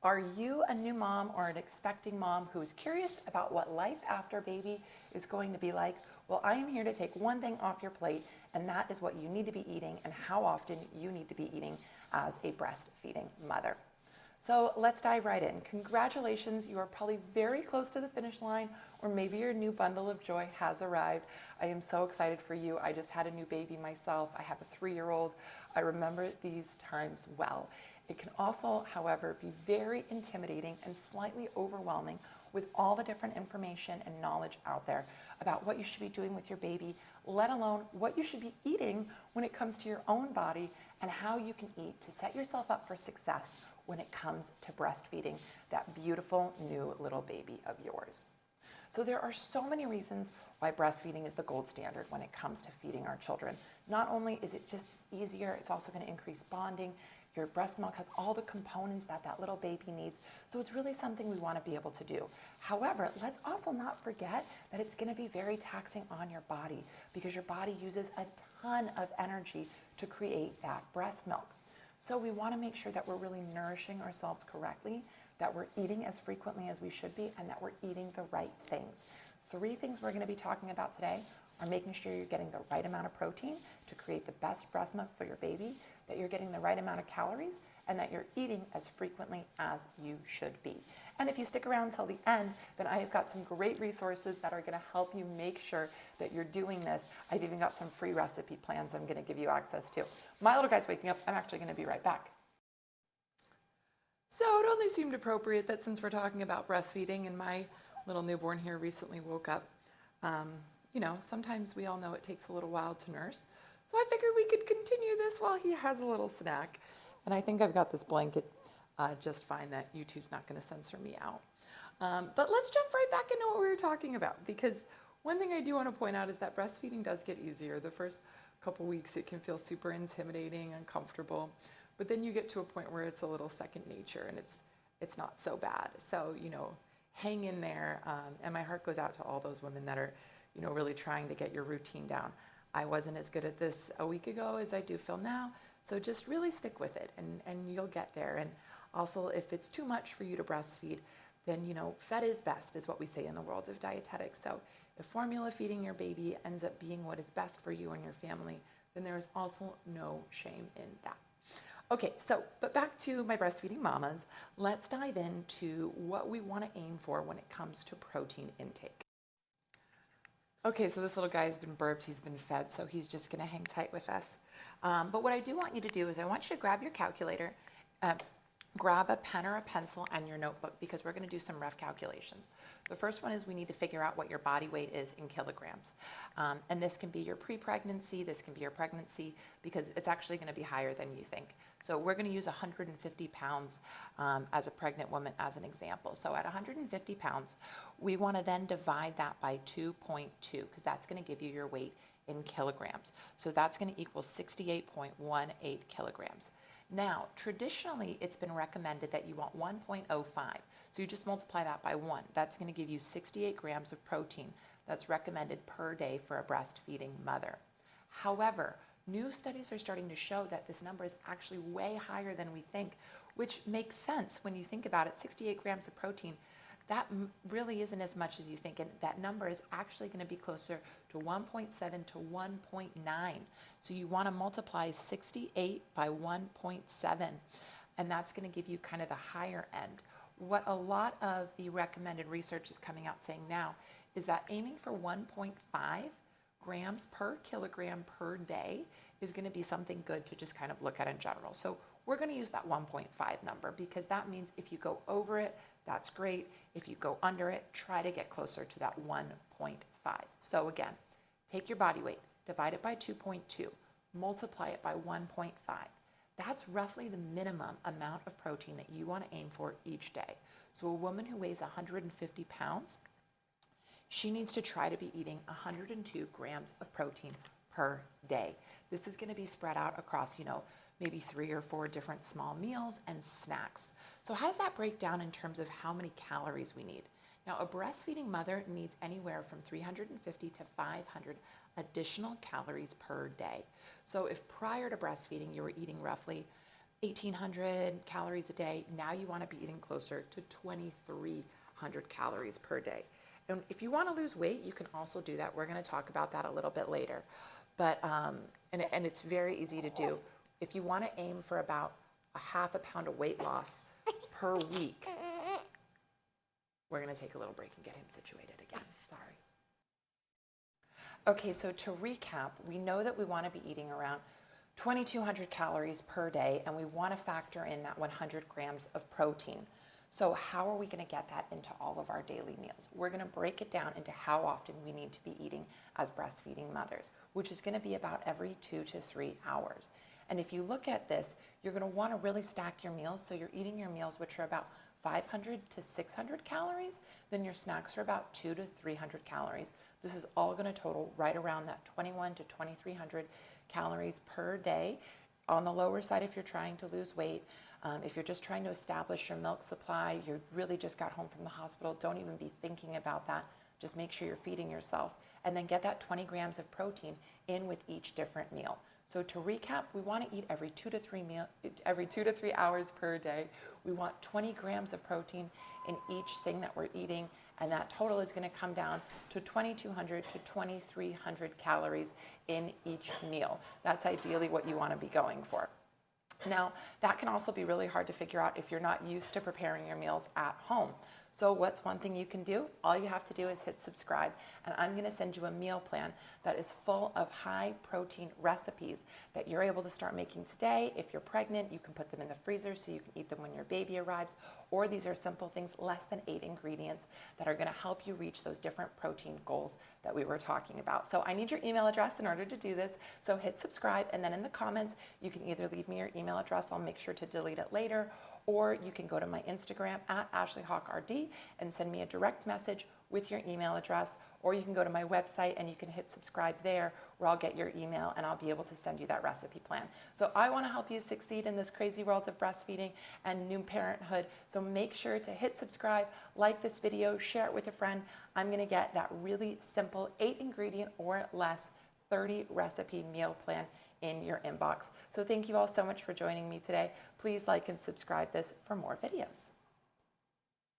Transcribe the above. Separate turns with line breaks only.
Are you a new mom or an expecting mom who is curious about what life after baby is going to be like? Well, I am here to take one thing off your plate, and that is what you need to be eating and how often you need to be eating as a breastfeeding mother. So let's dive right in. Congratulations, you are probably very close to the finish line, or maybe your new bundle of joy has arrived. I am so excited for you. I just had a new baby myself. I have a 3-year-old. I remember these times well. It can also, however, be very intimidating and slightly overwhelming with all the different information and knowledge out there about what you should be doing with your baby, let alone what you should be eating when it comes to your own body and how you can eat to set yourself up for success when it comes to breastfeeding that beautiful new little baby of yours. So there are so many reasons why breastfeeding is the gold standard when it comes to feeding our children. Not only is it just easier, it's also going to increase bonding. Your breast milk has all the components that that little baby needs, so it's really something we want to be able to do. However, let's also not forget that it's going to be very taxing on your body because your body uses a ton of energy to create that breast milk. So we want to make sure that we're really nourishing ourselves correctly, that we're eating as frequently as we should be, and that we're eating the right things. 3 things we're going to be talking about today are making sure you're getting the right amount of protein to create the best breast milk for your baby, that you're getting the right amount of calories, and that you're eating as frequently as you should be. And if you stick around until the end, then I have got some great resources that are going to help you make sure that you're doing this. I've even got some free recipe plans I'm going to give you access to. My little guy's waking up. I'm actually going to be right back. So it only seemed appropriate that since we're talking about breastfeeding and my little newborn here recently woke up, sometimes we all know it takes a little while to nurse. So I figured we could continue this while he has a little snack. And I think I've got this blanket just fine that YouTube's not going to censor me out. But let's jump right back into what we were talking about, because one thing I do want to point out is that breastfeeding does get easier. The first couple weeks it can feel super intimidating, uncomfortable, but then you get to a point where it's a little second nature and it's not so bad. So, hang in there. And my heart goes out to all those women that are, really trying to get your routine down. I wasn't as good at this a week ago as I do feel now. So just really stick with it and you'll get there. And also, if it's too much for you to breastfeed, then, fed is best is what we say in the world of dietetics. So if formula feeding your baby ends up being what is best for you and your family, then there is also no shame in that. Okay, but back to my breastfeeding mamas, let's dive into what we want to aim for when it comes to protein intake. Okay, so this little guy has been burped, he's been fed, so he's just going to hang tight with us. But what I do want you to do is I want you to grab your calculator, grab a pen or a pencil and your notebook, because we're going to do some Rev calculations. The first one is we need to figure out what your body weight is in kilograms. And this can be your pre-pregnancy, this can be your pregnancy, because it's actually going to be higher than you think. So we're going to use 150 pounds as a pregnant woman as an example. So at 150 pounds, we want to then divide that by 2.2, because that's going to give you your weight in kilograms. So that's going to equal 68.18 kilograms. Now, traditionally, it's been recommended that you want 1.05. So you just multiply that by 1. That's going to give you 68 grams of protein that's recommended per day for a breastfeeding mother. However, new studies are starting to show that this number is actually way higher than we think, which makes sense when you think about it. 68 grams of protein, that really isn't as much as you think, and that number is actually going to be closer to 1.7 to 1.9. So you want to multiply 68 by 1.7, and that's going to give you kind of the higher end. What a lot of the recommended research is coming out saying now is that aiming for 1.5 grams per kilogram per day is going to be something good to just kind of look at in general. So we're going to use that 1.5 number, because that means if you go over it, that's great. If you go under it, try to get closer to that 1.5. So again, take your body weight, divide it by 2.2, multiply it by 1.5. That's roughly the minimum amount of protein that you want to aim for each day. So a woman who weighs 150 pounds, she needs to try to be eating 102 grams of protein per day. This is going to be spread out across, maybe 3 or 4 different small meals and snacks. So how does that break down in terms of how many calories we need? Now, a breastfeeding mother needs anywhere from 350 to 500 additional calories per day. So if prior to breastfeeding you were eating roughly 1,800 calories a day. Now you want to be eating closer to 2,300 calories per day. And if you want to lose weight, you can also do that. We're going to talk about that a little bit later. But, and it's very easy to do. If you want to aim for about a half a pound of weight loss per week, we're going to take a little break and get him situated again. Sorry. Okay, so to recap, we know that we want to be eating around 2,200 calories per day, and we want to factor in that 100 grams of protein. So how are we going to get that into all of our daily meals? We're going to break it down into how often we need to be eating as breastfeeding mothers, which is going to be about every 2 to 3 hours. And if you look at this, you're going to want to really stack your meals. So you're eating your meals, which are about 500 to 600 calories. Then your snacks are about 200 to 300 calories. This is all going to total right around that 2,100 to 2,300 calories per day. On the lower side if you're trying to lose weight. If you're just trying to establish your milk supply, you really just got home from the hospital, don't even be thinking about that. Just make sure you're feeding yourself. And then get that 20 grams of protein in with each different meal. So to recap, we want to eat every 2 to 3 hours per day. We want 20 grams of protein in each thing that we're eating, and that total is going to come down to 2,200 to 2,300 calories in each meal. That's ideally what you want to be going for. Now, that can also be really hard to figure out if you're not used to preparing your meals at home. So what's one thing you can do? All you have to do is hit subscribe, and I'm going to send you a meal plan that is full of high protein recipes that you're able to start making today. If you're pregnant, you can put them in the freezer so you can eat them when your baby arrives, or these are simple things, less than 8 ingredients that are going to help you reach those different protein goals that we were talking about. So I need your email address in order to do this. So hit subscribe, and then in the comments, you can either leave me your email address, I'll make sure to delete it later, or you can go to my Instagram at AshleyHawkRD and send me a direct message with your email address, or you can go to my website and you can hit subscribe there where I'll get your email and I'll be able to send you that recipe plan. So I want to help you succeed in this crazy world of breastfeeding and new parenthood. So make sure to hit subscribe, like this video, share it with a friend. I'm going to get that really simple 8 ingredient or less 30 recipe meal plan in your inbox. So thank you all so much for joining me today. Please like and subscribe this for more videos.